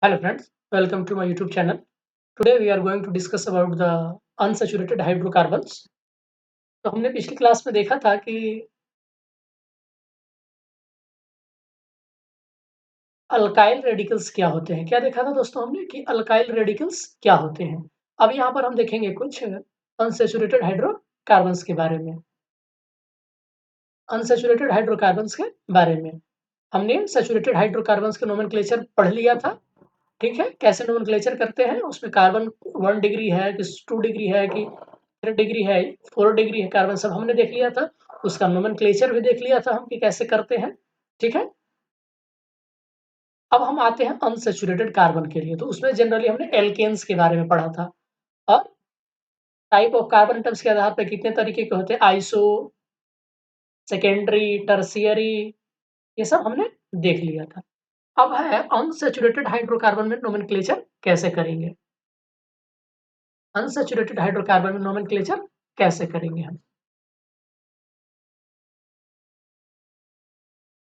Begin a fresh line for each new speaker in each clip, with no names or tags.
Hello friends, welcome to my YouTube channel. Today we are going to discuss about the unsaturated hydrocarbons. तो हमने पिछली class में देखा था कि अल्काइल रेडिकल्स क्या होते हैं। क्या देखा था दोस्तों हमने कि अल्काइल रेडिकल्स क्या होते हैं। अब यहाँ पर हम देखेंगे कुछ अनसैचुरेटेड हाइड्रोकार्बन्स के बारे में। अनसैचुरेटेड हाइड्रोकार्बन्स के बारे में हमने सैचुरेटेड हाइड्रोकार्बन्स के नोमेनक्लेचर पढ़ लिया था। ठीक है, कैसे नोमेनक्लेचर करते हैं, उसमें कार्बन 1 डिग्री है कि 2 डिग्री है कि 3 डिग्री है, 4 डिग्री है कार्बन, सब हमने देख लिया था। उसका नोमेनक्लेचर भी देख लिया था हम कि कैसे करते हैं। ठीक है, अब हम आते हैं अनसैचुरेटेड कार्बन के लिए। तो उसमें जनरली हमने एल्केन्स के बारे में पढ़ा था और टाइप ऑफ कार्बन एटम्स के आधार पर कितने तरीके के होते हैं, आइसो, सेकेंडरी, टर्शियरी, ये सब हमने देख लिया था। अब है अनसैचुरेटेड हाइड्रोकार्बन में नोमेनक्लेचर कैसे करेंगे। अनसैचुरेटेड हाइड्रोकार्बन में नोमेनक्लेचर कैसे करेंगे हम।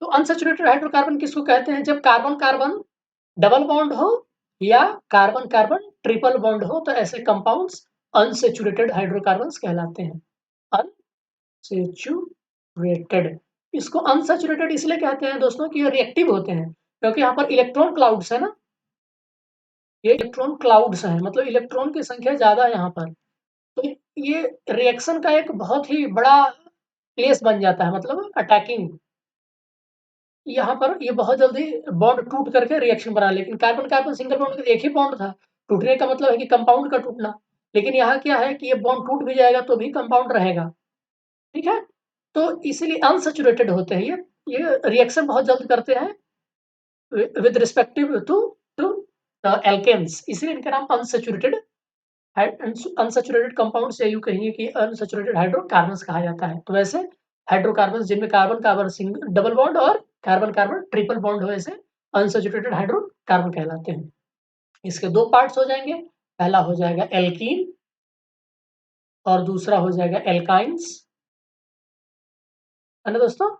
तो अनसैचुरेटेड हाइड्रोकार्बन किसको कहते हैं, जब कार्बन कार्बन डबल बॉन्ड हो या कार्बन कार्बन ट्रिपल बॉन्ड हो तो ऐसे कंपाउंड्स अनसैचुरेटेड हाइड्रोकार्बन्स कहलाते हैं। अनसैचुरेटेड, इसको अनसैचुरेटेड इसलिए कहते हैं दोस्तों कि ये रिएक्टिव होते हैं, क्योंकि यहाँ पर इलेक्ट्रॉन क्लाउड्स है ना, ये इलेक्ट्रॉन क्लाउड्स हैं, मतलब इलेक्ट्रॉन की संख्या ज्यादा है यहाँ पर। तो ये रिएक्शन का एक बहुत ही बड़ा प्लेस बन जाता है, मतलब अटैकिंग। यहाँ पर ये बहुत जल्दी बॉन्ड टूट करके रिएक्शन बना, लेकिन कार्बन कार्बन सिंगल बॉन्ड एक ही बॉन्ड था, टूटने का मतलब है कि कंपाउंड का टूटना। लेकिन यहाँ क्या है कि ये बॉन्ड टूट भी जाएगा तो भी कंपाउंड रहेगा। ठीक है, तो इसीलिए अनसैचुरेटेड होते हैं ये रिएक्शन बहुत जल्द करते हैं with respective to two alkenes, इसलिए इनका नाम अनसैचुरेटेड अनसैचुरेटेड कंपाउंड से यूं कहिए कि अनसैचुरेटेड हाइड्रोकार्बन्स कहा जाता है। तो वैसे हाइड्रोकार्बन्स जिनमें carbon carbon single double bond और कार्बन कार्बन ट्रिपल बॉन्ड हो, ऐसे अनसैचुरेटेड हाइड्रोकार्बन कहलाते हैं। इसके दो पार्ट्स हो जाएंगे, पहला हो जाएगा एल्कीन और दूसरा हो जाएगा एल्काइंस, है ना दोस्तों।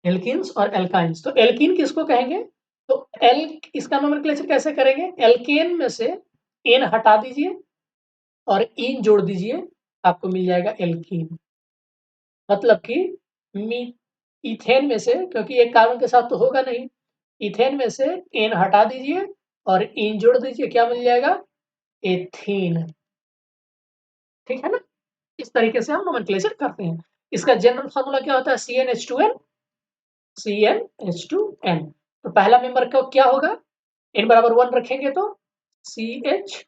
एल्कीन्स और एल्काइंस, तो एल्कीन किसको कहेंगे, तो एल इसका नोमेनक्लेचर कैसे करेंगे, एल्केन में से एन हटा दीजिए और इन जोड़ दीजिए, आपको मिल जाएगा एल्कीन। मतलब कि मी इथेन में से, क्योंकि एक कार्बन के साथ तो होगा नहीं, इथेन में से एन हटा दीजिए और इन जोड़ दीजिए, क्या मिल जाएगा, एथीन। ठीक है ना, इस तरीके से हम नोमेनक्लेचर करते हैं। इसका जनरल फार्मूला क्या होता है, CnH2n, CnH2n। तो पहला मेंबर का क्या होगा, n बराबर 1 रखेंगे तो CH2,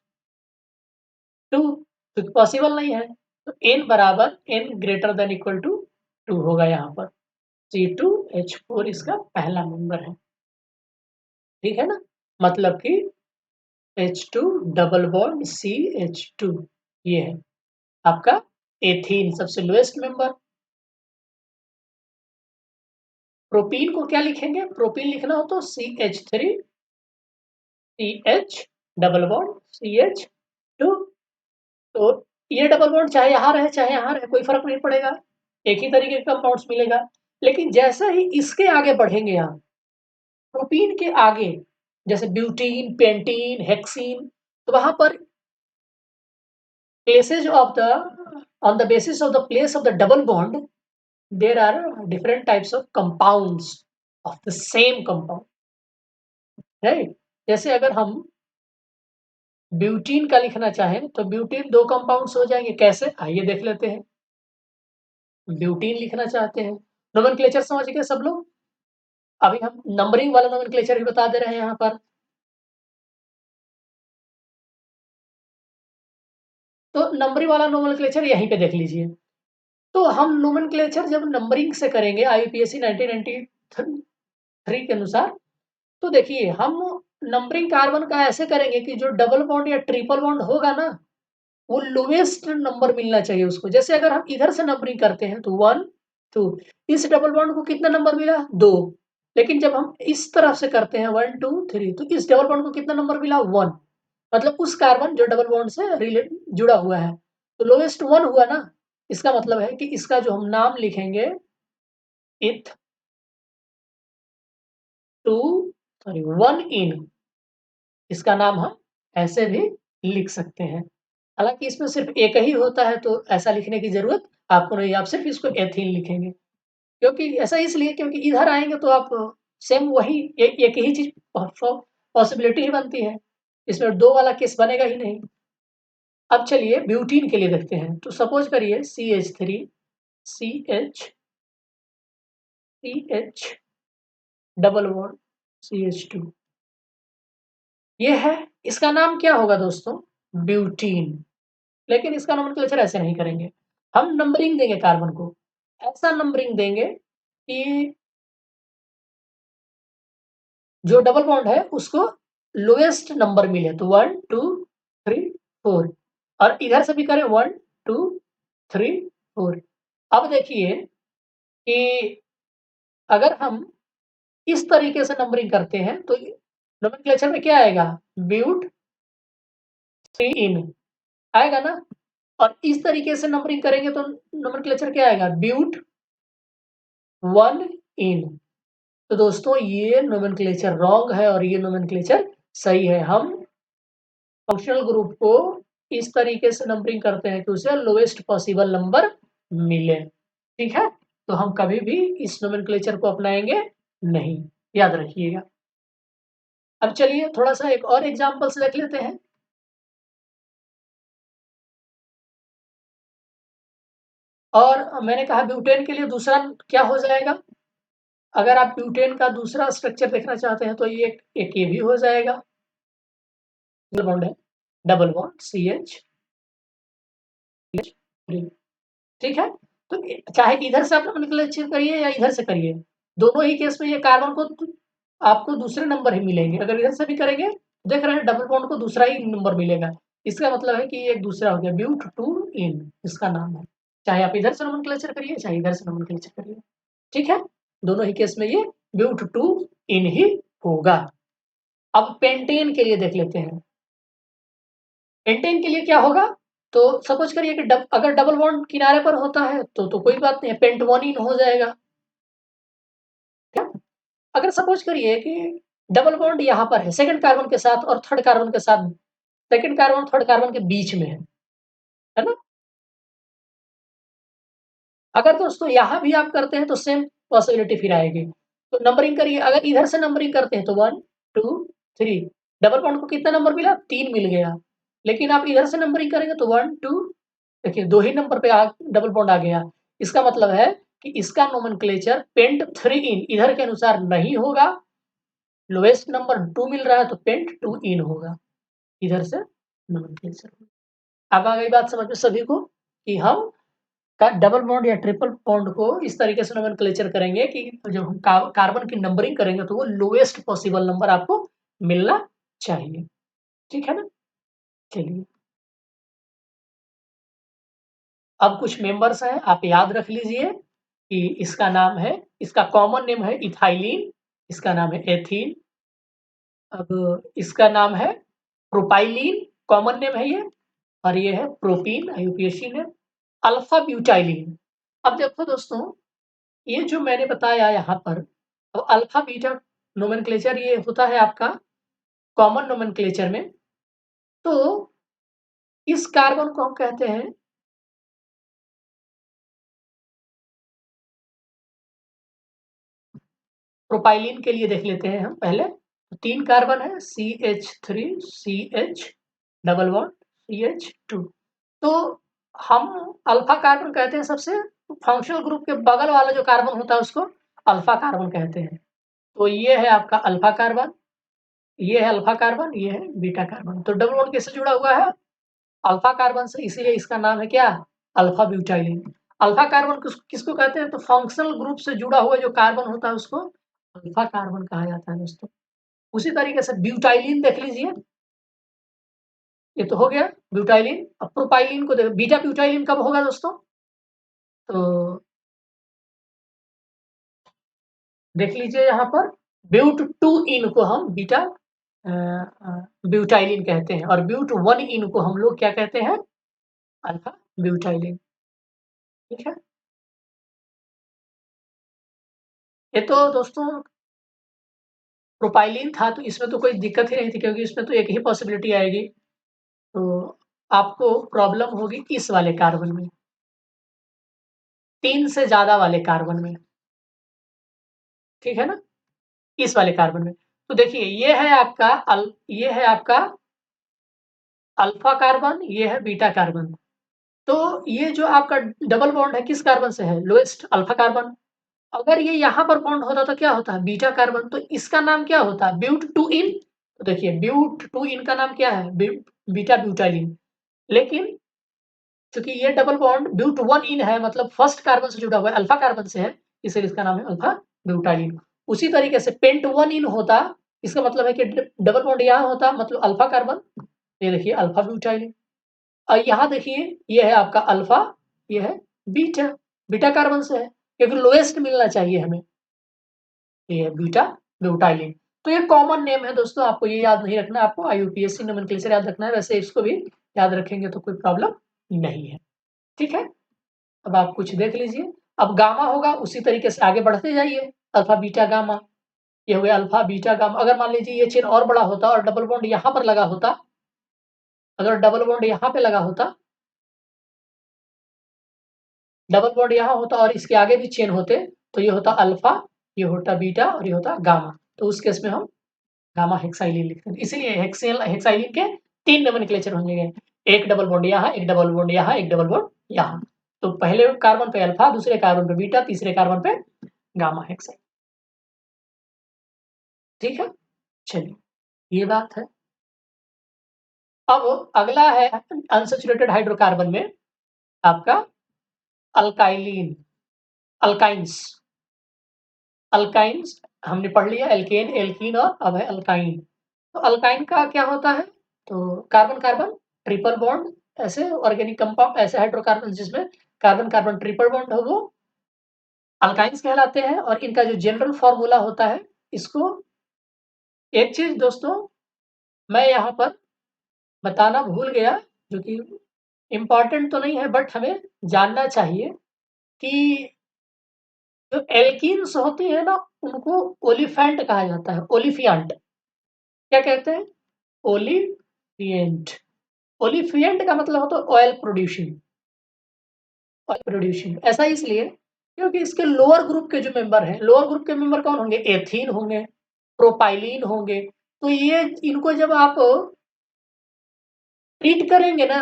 तो पॉसिबल नहीं है, तो n बराबर n greater than equal to 2 होगा यहाँ पर। C2H4 इसका पहला मेंबर है। ठीक है ना, मतलब कि H2 डबल बॉन्ड CH2, ये है आपका एथीन, सबसे लोएस्ट मेंबर। प्रोपीन को क्या लिखेंगे, प्रोपीन लिखना हो तो CH3 CH double bond CH2। तो ये डबल बॉन्ड चाहे यहाँ रहे चाहे यहाँ रहे, कोई फर्क नहीं पड़ेगा, एक ही तरीके का कंपाउंड्स मिलेगा। लेकिन जैसे ही इसके आगे बढ़ेंगे आप, प्रोपीन के आगे, जैसे ब्यूटीन, पेंटीन, हेक्सीन, तो वहां पर places of the on the basis of the place of the double bond, there are different types of compounds of the same compound, right। जैसे अगर हम ब्यूटीन का लिखना चाहें तो ब्यूटीन दो कंपाउंड्स हो जाएंगे, कैसे आइए देख लेते हैं। ब्यूटीन लिखना चाहते हैं, नोमेनक्लेचर समझ गए सब लोग। अभी हम नंबरिंग वाला नोमेनक्लेचर भी बता दे रहे हैं यहाँ पर। तो नंबरिंग वाला नोमेनक्लेचर यहीं पे देख लीजिए। तो हम नोमेनक्लेचर जब नंबरिंग से करेंगे IUPAC 1993 के अनुसार, तो देखिए हम नंबरिंग कार्बन का ऐसे करेंगे कि जो डबल बॉन्ड या ट्रिपल बॉन्ड होगा ना, वो लोवेस्ट नंबर मिलना चाहिए उसको। जैसे अगर हम इधर से नंबरिंग करते हैं तो 1 2, इस डबल बॉन्ड को कितना नंबर मिला, 2। लेकिन जब हम इस तरफ से करते हैं 1 2 3, तो इस डबल बॉन्ड को कितना नंबर मिला, 1। मतलब उस कार्बन जो डबल बॉन्ड से रिलेट जुड़ा हुआ है, तो लोवेस्ट 1 हुआ ना। इसका मतलब है कि इसका जो हम नाम लिखेंगे, इथ 2 सॉरी 1 इन, इसका नाम हम ऐसे भी लिख सकते हैं। हालाँकि इसमें सिर्फ़ एक ही होता है तो ऐसा लिखने की ज़रूरत आपको नहीं, आप सिर्फ़ इसको एथीन लिखेंगे। क्योंकि ऐसा इसलिए क्योंकि इधर आएँगे तो आप सेम वही एक ही चीज़ पॉसिबिलिटी ही बनती है। इसमें 2 वाला केस बनेगा ही नहीं। अब चलिए ब्यूटीन के लिए देखते हैं। तो सपोज़ करिए CH3 CH CH double bond CH2 ये है, इसका नाम क्या होगा दोस्तों? ब्यूटीन। लेकिन इसका नोमेनक्लेचर ऐसे नहीं करेंगे। हम नंबरिंग देंगे कार्बन को। ऐसा नंबरिंग देंगे कि जो डबल बॉन्ड है उसको लोएस्ट नंबर मिले, तो 1 2 3 4 और इधर से भी करें 1 2 3 4। अब देखिए कि अगर हम इस तरीके से नंबरिंग करते हैं तो नोमेनक्लेचर में क्या आएगा? ब्यूट 3 इन आएगा ना? और इस तरीके से नंबरिंग करेंगे तो नोमेनक्लेचर क्या आएगा? ब्यूट 1 इन। तो दोस्तों ये नोमेनक्लेचर रॉन्ग है और ये नोमेनक्लेचर सही है। हम फंक्शनल ग्रुप को इस तरीके से नंबरिंग करते हैं कि उसे लोएस्ट पॉसिबल नंबर मिले। ठीक है? तो हम कभी भी इस नोमेनक्लेचर को अपनाएँगे नहीं, याद रखिएगा। अब चलिए थोड़ा-सा एक और एग्ज़ाम्पल्स देख लेते हैं। और मैंने कहा ब्यूटेन के लिए दूसरा क्या हो जाएगा? अगर आप ब्यूटेन का दूसरा स्ट्रक्चर देखना चाहते हैं तो ये एक ये भी हो जाएगा। डबल बॉन्ड है, डबल बॉन्ड CH थ्री, ठीक है? तो चाहे इधर से आप नोमेनक्लेचर करिए या इधर से करिए, दोनों ही केस में ये कार्बन को आपको दूसरे नंबर ही मिलेंगे। अगर इधर से भी करेंगे, देख रहे हैं डबल बॉन्ड को दूसरा ही नंबर मिलेगा। इसका मतलब है कि ये एक दूसरा हो गया, ब्यूट 2 इन इसका नाम है। चाहे आप इधर से नोमेनक्लेचर करिए, चाहे इधर से नोमेनक्लेचर करिए। ठीक है? दोनों ही केस में ये ब्यूट 2 इन ही होगा। अब पेंटेन के लिए देख लेते हैं। पेंटेन के लिए क्या होगा? तो सपोज करिए कि अगर डबल बॉन्ड किनारे पर होता है तो कोई बात नहीं है, पेंट 1 इन हो जाएगा। क्या? अगर सपोज करिए कि डबल बॉन्ड यहाँ पर है सेकंड कार्बन के साथ और थर्ड कार्बन के साथ, सेकंड कार्बन थर्ड कार्बन के बीच में है ना? अगर दोस्तों यहाँ भी आप करते हैं तो सेम पॉसिबिलिटी फिर आएगी। तो नंबरिंग करिए, अगर इधर से नंबरिंग करते हैं तो 1 2 3, डबल बॉन्ड को कितना नंबर मिला? 3 मिल गया। लेकिन आप इधर से नंबरिंग करेंगे तो 1 2, देखिए 2 ही नंबर पे डबल बॉन्ड आ गया। इसका मतलब है कि इसका नोमेनक्लेचर पेंट 3 इन इधर के अनुसार नहीं होगा। लोएस्ट नंबर 2 मिल रहा है तो पेंट 2 इन होगा। इधर से नोमेनक्लेचर। अब आ गई बात समझ में सभी को कि हम डबल बॉन्ड या ट्रिपल बॉन्ड को इस तरीके से नोमेनक्लेचर करेंगे कि जब हम कार्बन की नंबरिंग करेंगे तो वो लोएस्ट पॉसिबल नंबर आपको मिलना चाहिए। ठीक है ना? चलिए, अब कुछ मेंबर्स हैं, आप याद रख लीजिए कि इसका नाम है, इसका कॉमन नेम है इथाइलिन, इसका नाम है एथीन। अब इसका नाम है प्रोपाइलीन, कॉमन नेम है ये, और ये है propene, IUPAC name. Alpha butylene. अब देखो दोस्तों, ये जो मैंने बताया यहाँ पर, तो अल्फा बीटा नोमेनक्लेचर ये होता है आपका कॉमन नोमेनक्लेचर में। तो इस कार्बन को हम कहते हैं प्रोपाइलिन के लिए देख लेते हैं हम पहले। तो 3 कार्बन है CH3 CH double bond CH2। तो हम अल्फा कार्बन कहते हैं सबसे फंक्शनल ग्रुप के बगल वाला जो कार्बन होता है उसको अल्फा कार्बन कहते हैं। तो ये है आपका अल्फा कार्बन, ये है अल्फा कार्बन, ये है बीटा कार्बन। तो डबल बॉन्ड किससे जुड़ा हुआ है? अल्फा कार्बन से, इसीलिए इसका नाम है क्या? Alpha butylene. अल्फा कार्बन किसको कहते हैं? तो फंक्शनल ग्रुप से जुड़ा हुआ जो कार्बन होता है उसको अल्फा कार्बन कहा जाता है दोस्तों। उसी तरीके से ब्यूटाइलिन देख लीजिए, ये तो हो गया ब्यूटाइलिन। अब प्रोपाइलिन को देखो, बीटा ब्यूटाइलिन कब होगा दोस्तों? तो देख लीजिए यहाँ पर ब्यूट 2 इन को हम बीटा ब्यूटाइलिन कहते हैं और ब्यूट 1 इन को हम लोग क्या कहते हैं? Alpha butylene. ठीक है? ये तो दोस्तों प्रोपाइलीन था तो इसमें तो कोई दिक्कत ही नहीं थी क्योंकि इसमें तो एक ही पॉसिबिलिटी आएगी। तो आपको प्रॉब्लम होगी इस वाले कार्बन में, 3 से ज़्यादा वाले कार्बन में, ठीक है ना? इस वाले कार्बन में। तो देखिए ये है आपका अल्फा कार्बन, ये है बीटा कार्बन। तो ये जो आपका डबल बॉन्ड है किस कार्बन से है? Lowest alpha carbon. अगर ये यहाँ पर बॉन्ड होता तो क्या होता? Beta carbon. तो इसका नाम क्या होता? But two ene. तो देखिए ब्यूट टू इन का नाम क्या है? Beta butylene. लेकिन चूंकि ये double bond but one ene है, मतलब फर्स्ट कार्बन से जुड़ा हुआ है, अल्फा कार्बन से है, इसलिए इसका नाम है अल्फा ब्यूटाइलिन। उसी तरीके से पेंट वन इन होता, इसका मतलब है कि डबल बॉन्ड यहाँ होता, मतलब अल्फा कार्बन, ये देखिए अल्फा ब्यूटाइलिन। और यहाँ देखिए ये है आपका अल्फा, ये है बीटा, बीटा कार्बन से है क्योंकि लोएस्ट मिलना चाहिए हमें, ये है बीटा ब्यूटाइलिन। तो ये कॉमन नेम है दोस्तों, आपको ये याद नहीं रखना, आपको आईयूपीएसी नोमेनक्लेचर याद रखना है, वैसे इसको भी याद रखेंगे तो कोई प्रॉब्लम नहीं है, ठीक है। अब आप कुछ देख लीजिए, अब गामा होगा उसी तरीके से आगे बढ़ते जाइए, अल्फा बीटा गामा, ये हुए अल्फा बीटा गामा। अगर मान लीजिए ये चेन और बड़ा होता और डबल बॉन्ड यहाँ पर लगा होता, अगर डबल बॉन्ड यहाँ पे लगा होता, डबल बॉन्ड यहाँ होता और इसके आगे भी चेन होते, तो ये होता अल्फा, ये होता बीटा और ये होता गामा। तो उस केस में हम गामा हेक्साइलिन लिखते हैं। इसीलिए हेक्साइलिन के 3 नोमेनक्लेचर होंगे, एक डबल बॉन्ड यहाँ, एक डबल बॉन्ड यहाँ, एक डबल बॉन्ड यहाँ। तो पहले कार्बन पे अल्फा, दूसरे कार्बन पे बीटा, तीसरे कार्बन पे गामा हेक्साइलिन, ठीक है। चलिए ये बात है। अब अगला है अनसैचुरेटेड हाइड्रोकार्बन में आपका अल्काइलिन, अल्काइंस। अल्काइंस हमने पढ़ लिया, एल्केन, एल्कीन और अब है अल्काइन। तो अल्काइन का क्या होता है? तो कार्बन कार्बन ट्रिपल बॉन्ड, ऐसे ऑर्गेनिक कंपाउंड, ऐसे हाइड्रोकार्बन जिसमें कार्बन कार्बन ट्रिपल बॉन्ड हो, वो अल्काइंस कहलाते हैं। और इनका जो जनरल फॉर्मूला होता है, इसको एक चीज दोस्तों मैं यहाँ पर बताना भूल गया, जो कि इम्पोर्टेंट तो नहीं है बट हमें जानना चाहिए कि जो एल्कीन्स होती है ना, उनको ओलिफेंट कहा जाता है, ओलिफियंट। क्या कहते हैं? ओलिफियंट। ओलिफियंट का मतलब होता है ऑयल प्रोड्यूसिंग, ऑयल प्रोड्यूसिंग। ऐसा इसलिए क्योंकि इसके लोअर ग्रुप के जो मेंबर हैं, लोअर ग्रुप के मेंबर कौन होंगे? एथीन होंगे, प्रोपाइलीन होंगे। तो ये इनको जब आप ट्रीट करेंगे ना,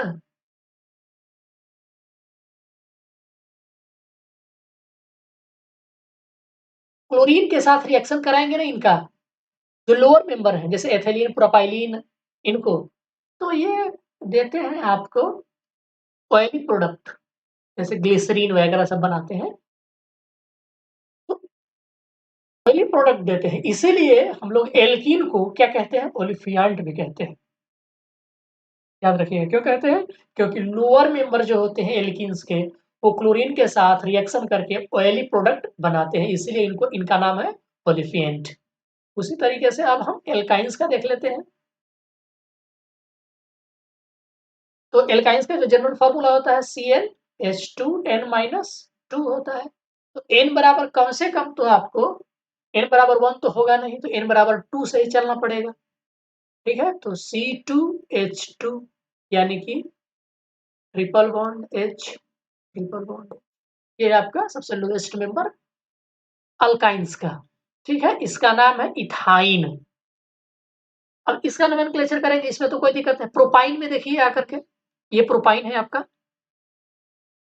क्लोरीन के साथ रिएक्शन कराएंगे ना इनका, जो लोअर मेंबर है जैसे एथिलीन, प्रोपाइलीन, इनको, तो ये देते हैं आपको ऑयली प्रोडक्ट, जैसे ग्लिसरीन वगैरह सब बनाते हैं, तो ऑयली प्रोडक्ट देते हैं। इसीलिए हम लोग एल्कीन को क्या कहते हैं? ओलिफियांट भी कहते हैं। याद रखिएगा क्यों कहते हैं? क्योंकि लोअर मेंबर जो होते हैं एल्कीन्स के, वो क्लोरीन के साथ रिएक्शन करके ऑयली प्रोडक्ट बनाते हैं, इसीलिए इनको, इनका नाम है ओलिफिएंट। उसी तरीके से अब हम एल्काइंस का देख लेते हैं। तो एल्काइंस का जो जनरल फॉर्मूला होता है CnH2n-2 होता है। तो n बराबर कम से कम तो आपको n बराबर 1 तो होगा नहीं, तो n बराबर 2 से ही चलना पड़ेगा, ठीक है। तो C2H2 यानी कि triple bond H, triple bond, ये आपका सबसे लोएस्ट मेंबर अल्काइंस का, ठीक है। इसका नाम है इथाइन। अब इसका नोमेनक्लेचर करेंगे, इसमें तो कोई दिक्कत नहीं। प्रोपाइन में देखिए आकर के, ये प्रोपाइन है आपका,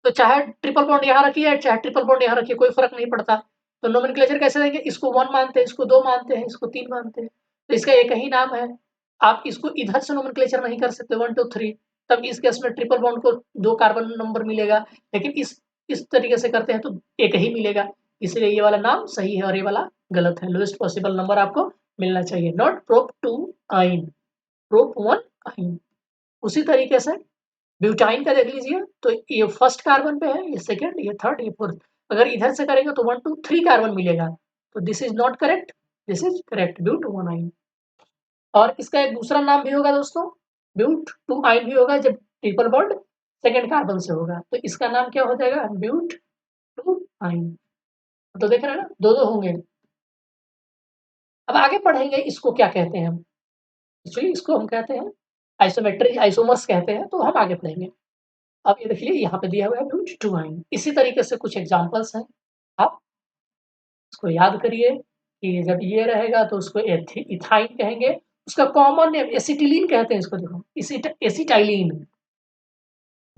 तो चाहे ट्रिपल बॉन्ड यहाँ रखिए चाहे ट्रिपल बॉन्ड यहाँ रखिए, कोई फर्क नहीं पड़ता। तो नोमेनक्लेचर कैसे देंगे? इसको 1 मानते हैं, इसको 2 मानते हैं, इसको 3 मानते हैं, तो इसका एक ही नाम है। आप इसको इधर से नोमेनक्लेचर नहीं कर सकते 1 2 3, तब इस केस में ट्रिपल बॉन्ड को 2 कार्बन नंबर मिलेगा, लेकिन इस तरीके से करते हैं तो एक ही मिलेगा, इसलिए ये वाला नाम सही है और ये वाला गलत है। लोएस्ट पॉसिबल नंबर आपको मिलना चाहिए, नॉट प्रोप 2 आइन, प्रोप 1 आइन। उसी तरीके से ब्यूटाइन का देख लीजिए, तो ये फर्स्ट कार्बन पे है, ये सेकंड, ये थर्ड, ये फोर्थ। अगर इधर से करेंगे तो 1 2 3 कार्बन मिलेगा, तो this is not correct, this is correct, but 1 ene. और इसका एक दूसरा नाम भी होगा दोस्तों, ब्यूट 2 आइन भी होगा, जब ट्रिपल बॉन्ड सेकंड कार्बन से होगा, तो इसका नाम क्या हो जाएगा? ब्यूट 2 आइन। तो देख रहे हैं ना, दो दो होंगे। अब आगे पढ़ेंगे इसको क्या कहते हैं हम। एक्चुअली इसको हम कहते हैं आइसोमेट्रिक आइसोमर्स कहते हैं, तो हम आगे पढ़ेंगे। अब ये देखिए यहाँ पे दिया हुआ है टू आइन। इसी तरीके से कुछ एग्जांपल्स हैं, आप इसको याद करिए कि जब ये रहेगा तो उसको इथाइन कहेंगे। उसका कॉमन नेम एसिटिलीन कहते हैं इसको, देखो एसिटाइलीन।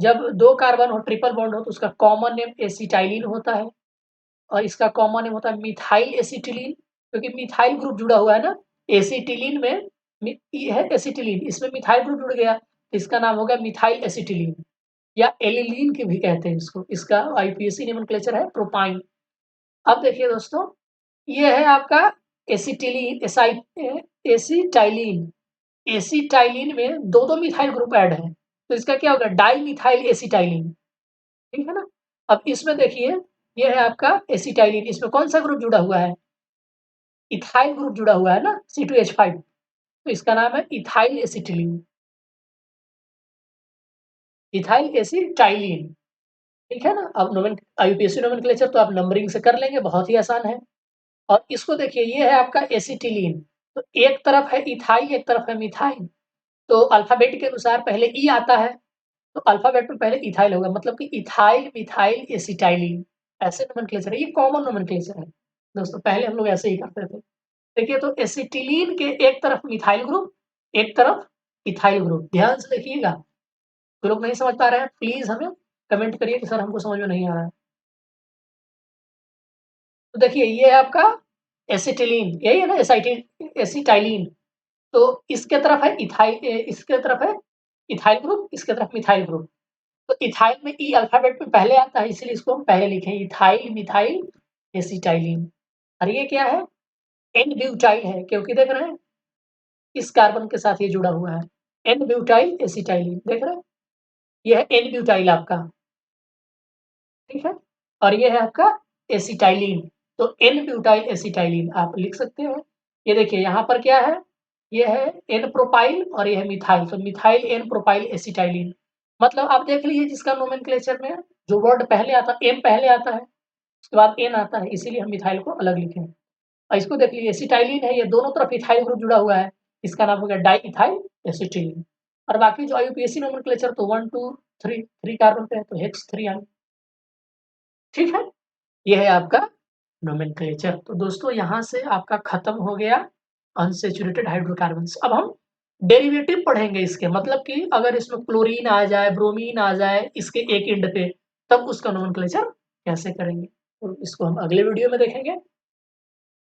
जब 2 कार्बन हो, ट्रिपल बॉन्ड हो, तो उसका कॉमन नेम एसिटाइलीन होता है। और इसका कॉमन नेम होता है मिथाइल एसिटिलीन, क्योंकि मिथाइल ग्रुप जुड़ा हुआ है ना। एसिटिलीन में ये है एसिटिलीन, इसमें मिथाइल ग्रुप जुड़ गया, तो इसका नाम हो गया मिथाइल एसिटिलीन, या एलिलीन के भी कहते हैं इसको। इसका आईपीएसी नोमेनक्लेचर है प्रोपाइन। अब देखिए दोस्तों, ये है आपका एसिटिलीन एसिटाइलीन। एसिटाइलीन में 2-2 मिथाइल ग्रुप ऐड है, तो इसका क्या होगा डाई मिथाइल एसिटाइलीन, ठीक है ना। अब इसमें देखिए, ये है आपका एसिटाइलीन, इसमें कौन सा ग्रुप जुड़ा हुआ है, इथाइल ग्रुप जुड़ा हुआ है ना, C2H5, तो इसका नाम है इथाइल एसिटिलीन, इथाइल एसिटाइलीन, ठीक है ना। अब आईयूपीएसी नोमेनक्लेचर तो आप नंबरिंग से कर लेंगे, बहुत ही आसान है। और इसको देखिए, ये है आपका एसिटिलीन, तो एक तरफ है इथाइल, एक तरफ है मिथाइल, तो अल्फाबेट के अनुसार पहले ई आता है, तो अल्फाबेट में पहले इथाइल होगा, मतलब कि इथाइल मिथाइल एसिटाइलीन, ऐसे नोमेनक्लेचर है, ये कॉमन नोमेनक्लेचर है दोस्तों, पहले हम लोग ऐसे ही करते थे। देखिए, तो एसिटिलीन के एक तरफ मिथाइल ग्रुप, एक तरफ इथाइल ग्रुप, ध्यान से देखिएगा। जो लोग नहीं समझ पा रहे हैं प्लीज हमें कमेंट करिए कि सर हमको समझ में नहीं आ रहा है। तो देखिए, ये है आपका एसिटिलीन, यही है ना एसिटाइलीन, तो इसके तरफ है इथाइल, इसके तरफ है इथाइल ग्रुप, इसके तरफ मिथाइल ग्रुप। तो इथाइल में ई अल्फाबेट में पहले आता है, इसलिए इसको हम पहले लिखे इथाइल मिथाइल एसिटाइलीन। और ये क्या है, एन ब्यूटाइल है, क्योंकि देख रहे हैं इस कार्बन के साथ ये जुड़ा हुआ है, एन ब्यूटाइल एसिटाइलीन, देख रहे हैं, ये है एन ब्यूटाइल आपका, ठीक है। और ये है आपका एसिटाइलीन, तो एन ब्यूटाइल एसिटाइलीन आप लिख सकते हैं। ये देखिए यहाँ पर क्या है, ये है एन प्रोपाइल और ये है मिथाइल, तो मिथाइल एन प्रोपाइल एसिटाइलीन। मतलब आप देख लीजिए, जिसका नोमेनक्लेचर में जो वर्ड पहले आता है, एम पहले आता है, उसके बाद एन आता है, इसीलिए हम मिथाइल को अलग लिखे हैं। और इसको देख लीजिए, एसिटाइलीन है, ये दोनों तरफ इथाइल ग्रुप जुड़ा हुआ है, इसका नाम हो गया डाई इथाइल एसिटिलीन। और बाकी जो आईयूपीएसी नोमेनक्लेचर तो 1 2 3 3 कार्बन पे है, तो हेक्स 3 आइन, ठीक है। ये है आपका नोमेनक्लेचर। तो दोस्तों, यहाँ से आपका खत्म हो गया अनसैचुरेटेड हाइड्रोकार्बन्स। अब हम डेरिवेटिव पढ़ेंगे इसके, मतलब कि अगर इसमें क्लोरीन आ जाए, ब्रोमीन आ जाए इसके एक एंड पे, तब उसका नोमेनक्लेचर कैसे करेंगे, तो इसको हम अगले वीडियो में देखेंगे।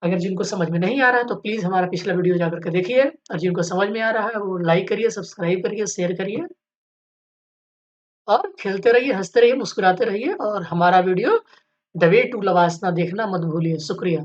अगर जिनको समझ में नहीं आ रहा है तो प्लीज हमारा पिछला वीडियो जाकर के देखिए, और जिनको समझ में आ रहा है वो लाइक करिए, सब्सक्राइब करिए, शेयर करिए, और खेलते रहिए, हंसते रहिए, मुस्कुराते रहिए, और हमारा वीडियो द वे टू लवासना देखना मत भूलिए। शुक्रिया।